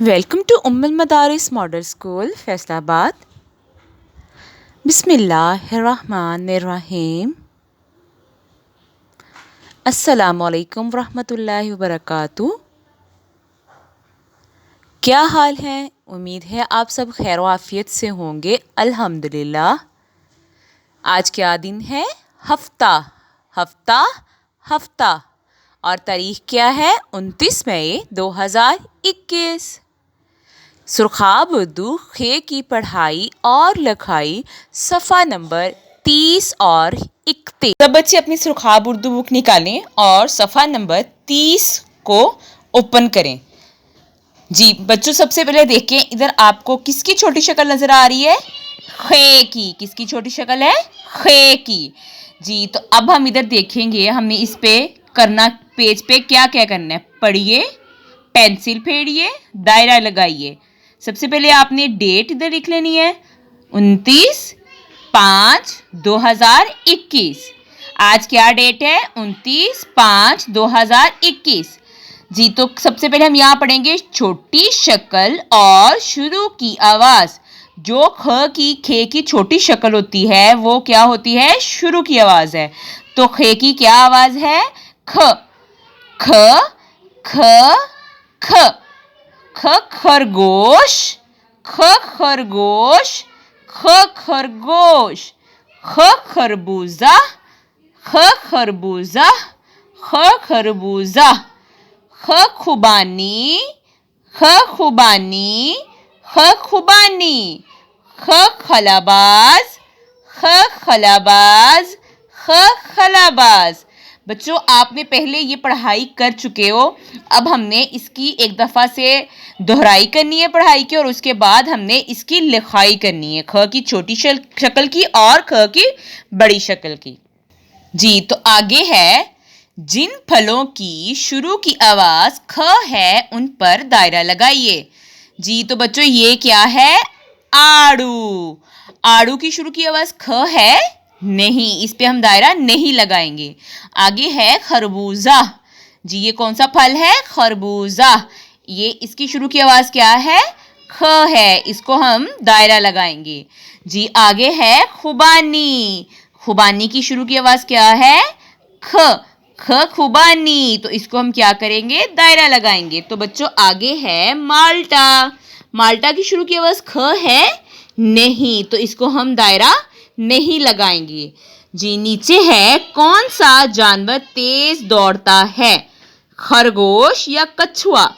Welcome to Ummul Madaris model school Faisalabad. बिस्मिल्लाहिर्रहमानिर्रहीम। अस्सलामुअलैकुम रहमतुल्लाहि वबरकातुहू। क्या हाल है? उम्मीद है आप सब खैर आफियत से होंगे। अल्हम्दुलिल्लाह। आज क्या दिन है? हफ्ता हफ्ता हफ्ता। और तारीख क्या है? 29 मई 2021। सुरखाब उर्दू खे की पढ़ाई और लिखाई सफ़ा नंबर 30 और 31। सब बच्चे अपनी सुरखाब उर्दू बुक निकालें और सफ़ा नंबर 30 को ओपन करें। जी बच्चों, सबसे पहले देखें इधर आपको किसकी छोटी शक्ल नज़र आ रही है? खे की। किसकी छोटी शक्ल है? खे की। जी तो अब हम इधर देखेंगे, हमने इस पे करना, पेज पे क्या क्या करना है। पढ़िए, पेंसिल फेरिए, दायरा लगाइए। सबसे पहले आपने डेट इधर लिख लेनी है, 29/5/2021। आज क्या डेट है? 29/5/2021। जी तो सबसे पहले हम यहाँ पढ़ेंगे छोटी शक्ल और शुरू की आवाज़। जो ख की खे की छोटी शक्ल होती है वो क्या होती है? शुरू की आवाज़ है। तो खे की क्या आवाज़ है? ख ख ख ख। ख खरगोश, ख खरगोश, ख खरगोश। ख खरबूजा, ख खरबूजा, ख खरबूजा। ख खुबानी, ख खुबानी, ख खुबानी। ख खलाबाज, ख खलाबाज, ख खलाबाज। बच्चों आपने पहले ये पढ़ाई कर चुके हो। अब हमने इसकी एक दफ़ा से दोहराई करनी है पढ़ाई की, और उसके बाद हमने इसकी लिखाई करनी है, ख की छोटी शक्ल की और ख की बड़ी शक्ल की। जी तो आगे है, जिन फलों की शुरू की आवाज़ ख है उन पर दायरा लगाइए। जी तो बच्चों ये क्या है? आड़ू। आड़ू की शुरू की आवाज़ ख है नहीं, इस पे हम दायरा नहीं लगाएंगे। आगे है खरबूजा। जी ये कौन सा फल है? खरबूजा। ये इसकी शुरू की आवाज़ क्या है? ख है, इसको हम दायरा लगाएंगे। जी आगे है खुबानी। खुबानी की शुरू की आवाज़ क्या है? ख ख खुबानी। तो इसको हम क्या करेंगे? दायरा लगाएंगे। तो बच्चों आगे है माल्टा। माल्टा की शुरू की आवाज़ ख है नहीं, तो इसको हम दायरा नहीं लगाएंगे। जी नीचे है, कौन सा जानवर तेज दौड़ता है? खरगोश या कछुआ?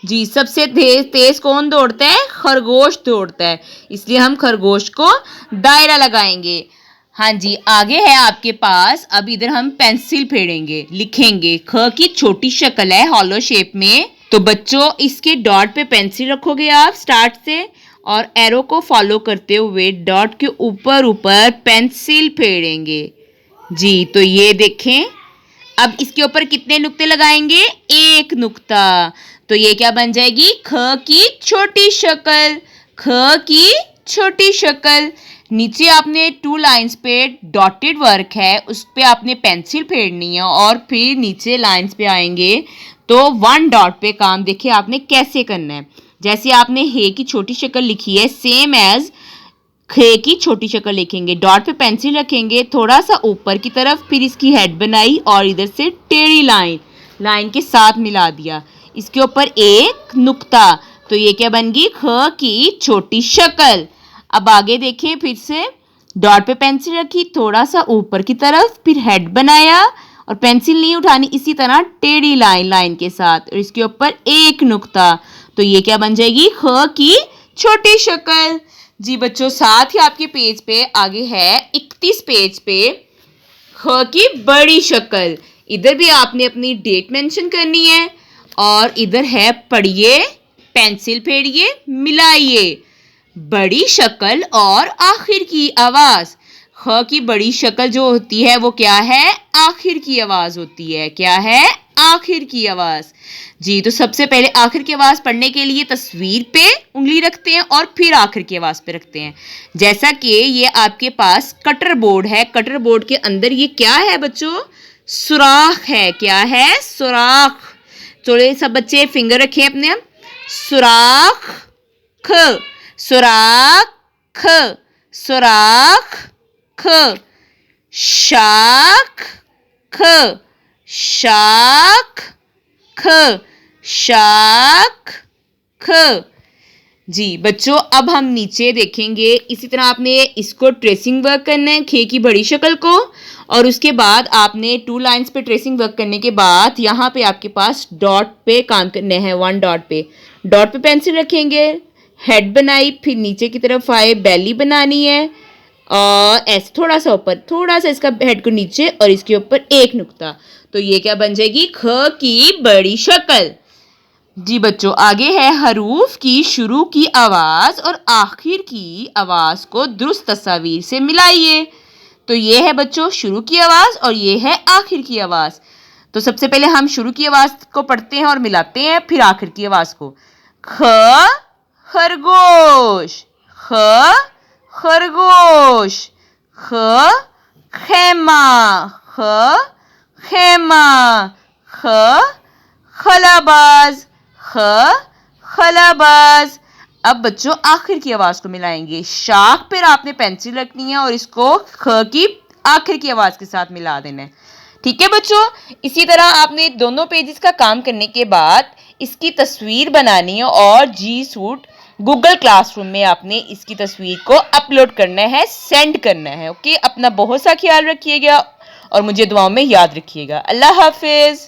जी सबसे तेज कौन दौड़ता है? खरगोश दौड़ता है, इसलिए हम खरगोश को दायरा लगाएंगे। हाँ जी आगे है आपके पास, अब इधर हम पेंसिल फेरेंगे, लिखेंगे। ख की छोटी शक्ल है हॉलो शेप में, तो बच्चों इसके डॉट पे पेंसिल रखोगे आप स्टार्ट से, और एरो को फॉलो करते हुए डॉट के ऊपर ऊपर पेंसिल फेरेंगे। जी तो ये देखें, अब इसके ऊपर कितने नुक्ते लगाएंगे? एक नुक्ता। तो ये क्या बन जाएगी? ख की छोटी शक्ल। ख की छोटी शक्ल। नीचे आपने 2 लाइंस पे डॉटेड वर्क है, उस पे आपने पेंसिल फेरनी है, और फिर नीचे लाइंस पे आएंगे तो 1 डॉट पे काम देखिए आपने कैसे करना है। जैसे आपने हे की छोटी शक्ल लिखी है, सेम एज खे की छोटी शक्ल लिखेंगे। डॉट पे पेंसिल रखेंगे थोड़ा सा ऊपर की तरफ, फिर इसकी हेड बनाई और इधर से टेढ़ी लाइन के साथ मिला दिया, इसके ऊपर एक नुक्ता। तो ये क्या बन गई? ख की छोटी शक्ल। अब आगे देखिए, फिर से डॉट पे पेंसिल रखी थोड़ा सा ऊपर की तरफ, फिर हेड बनाया और पेंसिल नहीं उठानी, इसी तरह टेढ़ी लाइन के साथ, और इसके ऊपर एक नुक्ता। तो ये क्या बन जाएगी? ख की छोटी शक्ल। जी बच्चों साथ ही आपके पेज पे आगे है 31 पेज पे ख की बड़ी शक्ल। इधर भी आपने अपनी डेट मेंशन करनी है, और इधर है पढ़िए, पेंसिल फेरिए, मिलाइए। बड़ी शक्ल और आखिर की आवाज़। ख की बड़ी शक्ल जो होती है वो क्या है? आखिर की आवाज़ होती है। क्या है? आखिर की आवाज़। जी तो सबसे पहले आखिर की आवाज़ पढ़ने के लिए तस्वीर पे उंगली रखते हैं और फिर आखिर की आवाज़ पे रखते हैं। जैसा कि ये आपके पास कटर बोर्ड है, कटर बोर्ड के अंदर ये क्या है बच्चों? सुराख है। क्या है? सुराख। चलो सब बच्चे फिंगर रखें अपने। सुराख ख, सुराख ख, सुराख ख, शाख ख, शाख ख, शाख ख। जी बच्चों, अब हम नीचे देखेंगे। इसी तरह आपने इसको ट्रेसिंग वर्क करना है, खे की बड़ी शक्ल को, और उसके बाद आपने 2 लाइंस पे ट्रेसिंग वर्क करने के बाद यहाँ पे आपके पास डॉट पे काम करने हैं। 1 डॉट पे पेंसिल रखेंगे, हेड बनाई, फिर नीचे की तरफ आए, बेली बनानी है, और ऐसे थोड़ा सा ऊपर, थोड़ा सा इसका हेड को नीचे, और इसके ऊपर एक नुक्ता। तो ये क्या बन जाएगी? ख की बड़ी शक्ल। जी बच्चों, आगे है हरूफ की शुरू की आवाज और आखिर की आवाज को दुरुस्त तस्वीर से मिलाइए। तो ये है बच्चों शुरू की आवाज और ये है आखिर की आवाज। तो सबसे पहले हम शुरू की आवाज को पढ़ते हैं और मिलाते हैं, फिर आखिर की आवाज को। ख खरगोश, ख खरगोश, ख खेमा, ख खेमा, ख खलाबाज, ख खलाबाज। अब बच्चों आखिर की आवाज को मिलाएंगे। शाख पर आपने पेंसिल रखनी है और इसको ख की आखिर की आवाज के साथ मिला देना है। ठीक है बच्चों, इसी तरह आपने दोनों पेजेस का काम करने के बाद इसकी तस्वीर बनानी है और जी सूट गूगल क्लासरूम में आपने इसकी तस्वीर को अपलोड करना है, सेंड करना है। ओके, अपना बहुत सा ख्याल रखिएगा और मुझे दुआओं में याद रखिएगा। अल्लाह हाफिज।